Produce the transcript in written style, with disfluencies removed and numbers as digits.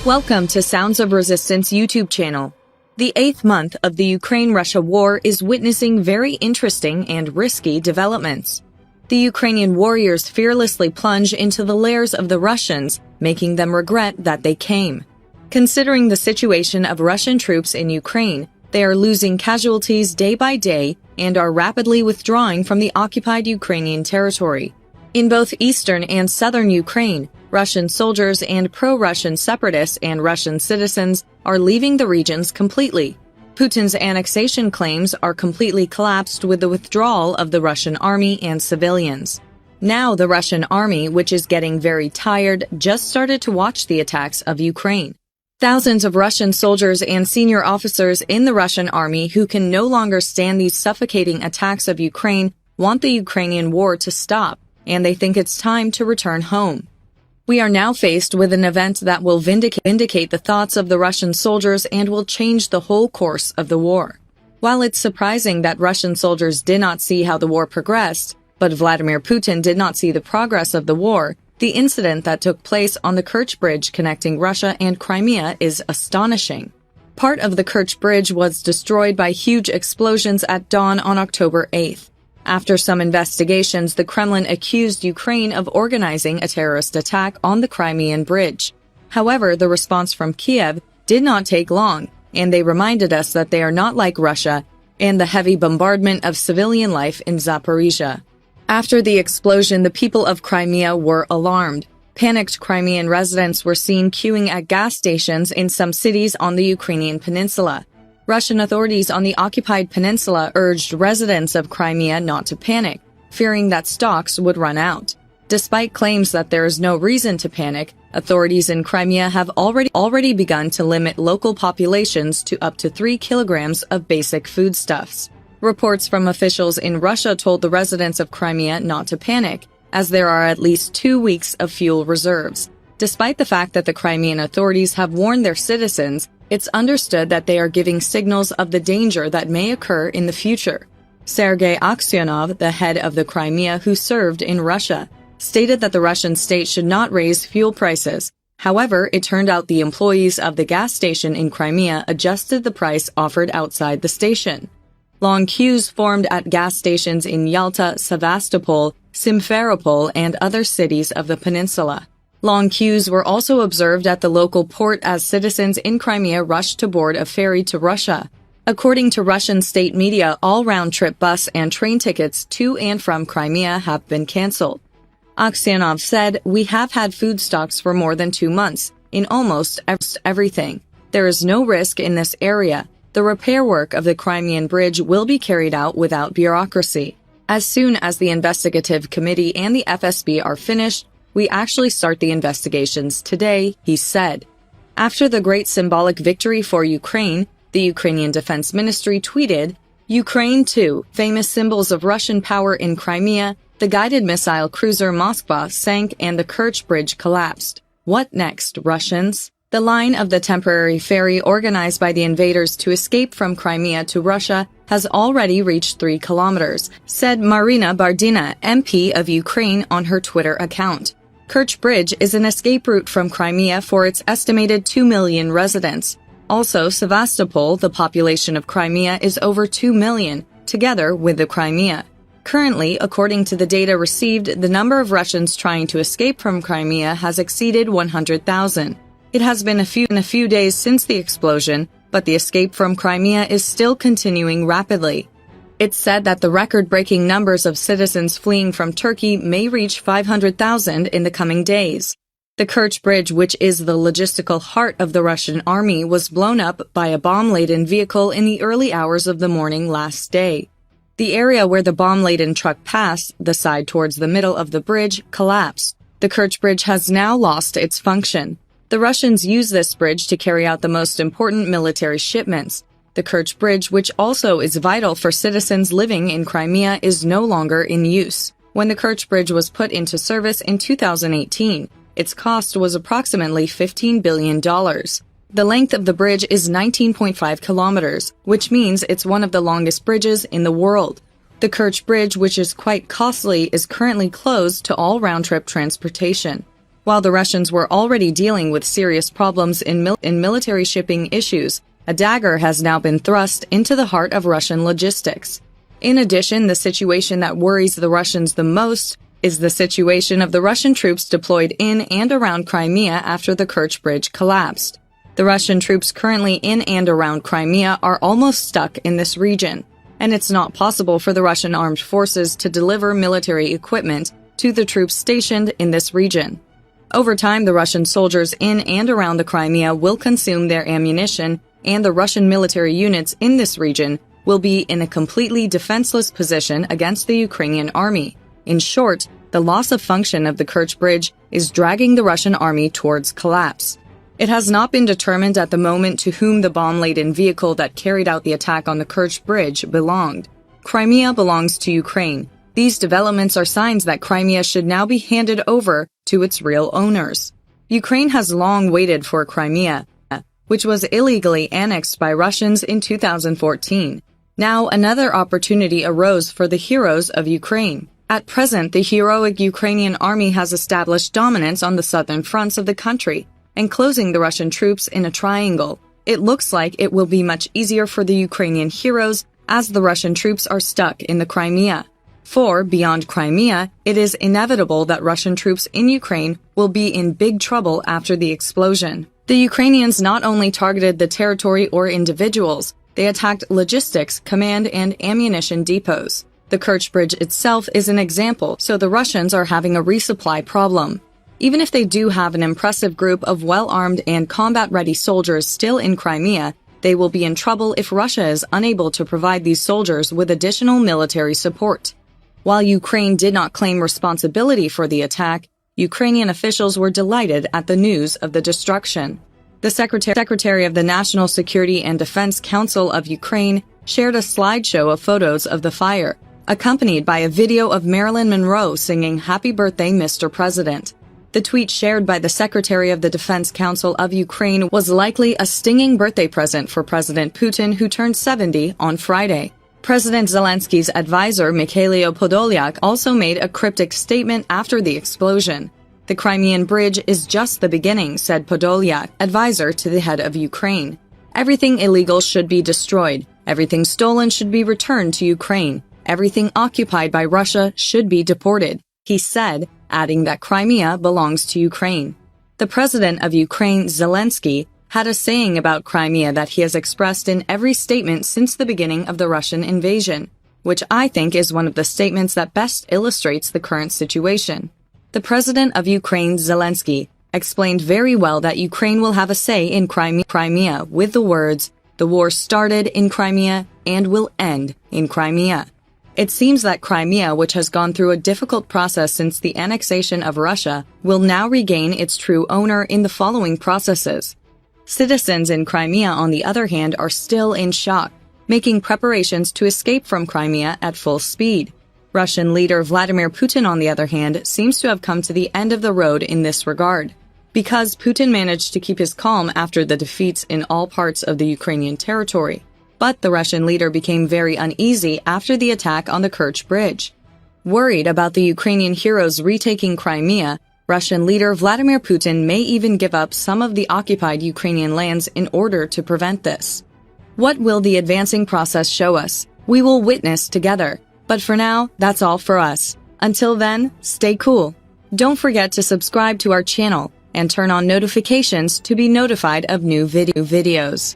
Welcome to Sounds of Resistance YouTube channel. The 8th month of the Ukraine-Russia war is witnessing very interesting and risky developments. The Ukrainian warriors fearlessly plunge into the lairs of the Russians, making them regret that they came. Considering the situation of Russian troops in Ukraine, they are losing casualties day by day and are rapidly withdrawing from the occupied Ukrainian territory. In both eastern and southern Ukraine, Russian soldiers and pro-Russian separatists and Russian citizens are leaving the regions completely. Putin's annexation claims are completely collapsed with the withdrawal of the Russian army and civilians. Now the Russian army, which is getting very tired, just started to watch the attacks of Ukraine. Thousands of Russian soldiers and senior officers in the Russian army who can no longer stand these suffocating attacks of Ukraine want the Ukrainian war to stop, and they think it's time to return home. We are now faced with an event that will vindicate the thoughts of the Russian soldiers and will change the whole course of the war. While it's surprising that Russian soldiers did not see how the war progressed, but Vladimir Putin did not see the progress of the war, the incident that took place on the Kerch Bridge connecting Russia and Crimea is astonishing. Part of the Kerch Bridge was destroyed by huge explosions at dawn on October 8th. After some investigations, the Kremlin accused Ukraine of organizing a terrorist attack on the Crimean Bridge. However, the response from Kiev did not take long, and they reminded us that they are not like Russia and the heavy bombardment of civilian life in Zaporizhia. After the explosion, the people of Crimea were alarmed. Panicked Crimean residents were seen queuing at gas stations in some cities on the Ukrainian peninsula. Russian authorities on the occupied peninsula urged residents of Crimea not to panic, fearing that stocks would run out. Despite claims that there is no reason to panic, authorities in Crimea have already begun to limit local populations to up to 3 kilograms of basic foodstuffs. Reports from officials in Russia told the residents of Crimea not to panic, as there are at least 2 weeks of fuel reserves. Despite the fact that the Crimean authorities have warned their citizens, it's understood that they are giving signals of the danger that may occur in the future. Sergei Aksyonov, the head of the Crimea who served in Russia, stated that the Russian state should not raise fuel prices. However, it turned out the employees of the gas station in Crimea adjusted the price offered outside the station. Long queues formed at gas stations in Yalta, Sevastopol, Simferopol, and other cities of the peninsula. Long queues were also observed at the local port as citizens in Crimea rushed to board a ferry to Russia. According to Russian state media, all round-trip bus and train tickets to and from Crimea have been cancelled. Aksyonov said, "We have had food stocks for more than 2 months, in almost everything. There is no risk in this area. The repair work of the Crimean Bridge will be carried out without bureaucracy. As soon as the investigative committee and the FSB are finished, we actually start the investigations today," he said. After the great symbolic victory for Ukraine, the Ukrainian Defense Ministry tweeted, "Ukraine too, famous symbols of Russian power in Crimea, the guided missile cruiser Moskva sank and the Kerch Bridge collapsed. What next, Russians?" The line of the temporary ferry organized by the invaders to escape from Crimea to Russia has already reached 3 kilometers, said Marina Bardina, MP of Ukraine, on her Twitter account. Kerch Bridge is an escape route from Crimea for its estimated 2 million residents. Also, Sevastopol, the population of Crimea, is over 2 million, together with the Crimea. Currently, according to the data received, the number of Russians trying to escape from Crimea has exceeded 100,000. It has been a few days since the explosion, but the escape from Crimea is still continuing rapidly. It's said that the record-breaking numbers of citizens fleeing from Turkey may reach 500,000 in the coming days. The Kerch Bridge, which is the logistical heart of the Russian army, was blown up by a bomb-laden vehicle in the early hours of the morning last day. The area where the bomb-laden truck passed, the side towards the middle of the bridge, collapsed. The Kerch Bridge has now lost its function. The Russians use this bridge to carry out the most important military shipments. The Kerch Bridge, which also is vital for citizens living in Crimea, is no longer in use. When the Kerch Bridge was put into service in 2018, its cost was approximately $15 billion. The length of the bridge is 19.5 kilometers, which means it's one of the longest bridges in the world. The Kerch Bridge, which is quite costly, is currently closed to all round-trip transportation. While the Russians were already dealing with serious problems in military shipping issues, a dagger has now been thrust into the heart of Russian logistics. In addition, the situation that worries the Russians the most is the situation of the Russian troops deployed in and around Crimea after the Kerch Bridge collapsed. The Russian troops currently in and around Crimea are almost stuck in this region, and it's not possible for the Russian armed forces to deliver military equipment to the troops stationed in this region. Over time, the Russian soldiers in and around the Crimea will consume their ammunition, and the Russian military units in this region will be in a completely defenseless position against the Ukrainian army. In short, the loss of function of the Kerch Bridge is dragging the Russian army towards collapse. It has not been determined at the moment to whom the bomb-laden vehicle that carried out the attack on the Kerch Bridge belonged. Crimea belongs to Ukraine. These developments are signs that Crimea should now be handed over to its real owners. Ukraine has long waited for Crimea, which was illegally annexed by Russians in 2014. Now another opportunity arose for the heroes of Ukraine. At present, the heroic Ukrainian army has established dominance on the southern fronts of the country, enclosing the Russian troops in a triangle. It looks like it will be much easier for the Ukrainian heroes as the Russian troops are stuck in the Crimea. For, beyond Crimea, it is inevitable that Russian troops in Ukraine will be in big trouble after the explosion. The Ukrainians not only targeted the territory or individuals, they attacked logistics, command, and ammunition depots. The Kerch Bridge itself is an example, so the Russians are having a resupply problem. Even if they do have an impressive group of well-armed and combat-ready soldiers still in Crimea, they will be in trouble if Russia is unable to provide these soldiers with additional military support. While Ukraine did not claim responsibility for the attack, Ukrainian officials were delighted at the news of the destruction. The Secretary of the National Security and Defense Council of Ukraine shared a slideshow of photos of the fire, accompanied by a video of Marilyn Monroe singing "Happy Birthday, Mr. President." The tweet shared by the Secretary of the Defense Council of Ukraine was likely a stinging birthday present for President Putin, who turned 70 on Friday. President Zelensky's advisor, Mikhailo Podolyak, also made a cryptic statement after the explosion. "The Crimean Bridge is just the beginning," said Podolyak, advisor to the head of Ukraine. "Everything illegal should be destroyed. Everything stolen should be returned to Ukraine. Everything occupied by Russia should be deported," he said, adding that Crimea belongs to Ukraine. The president of Ukraine, Zelensky, had a saying about Crimea that he has expressed in every statement since the beginning of the Russian invasion, which I think is one of the statements that best illustrates the current situation. The president of Ukraine, Zelensky, explained very well that Ukraine will have a say in Crimea with the words, "The war started in Crimea and will end in Crimea." It seems that Crimea, which has gone through a difficult process since the annexation of Russia, will now regain its true owner in the following processes. Citizens in Crimea, on the other hand, are still in shock, making preparations to escape from Crimea at full speed. Russian leader Vladimir Putin, on the other hand, seems to have come to the end of the road in this regard. Because Putin managed to keep his calm after the defeats in all parts of the Ukrainian territory. But the Russian leader became very uneasy after the attack on the Kerch Bridge. Worried about the Ukrainian heroes retaking Crimea, Russian leader Vladimir Putin may even give up some of the occupied Ukrainian lands in order to prevent this. What will the advancing process show us? We will witness together. But for now, that's all for us. Until then, stay cool. Don't forget to subscribe to our channel and turn on notifications to be notified of new videos.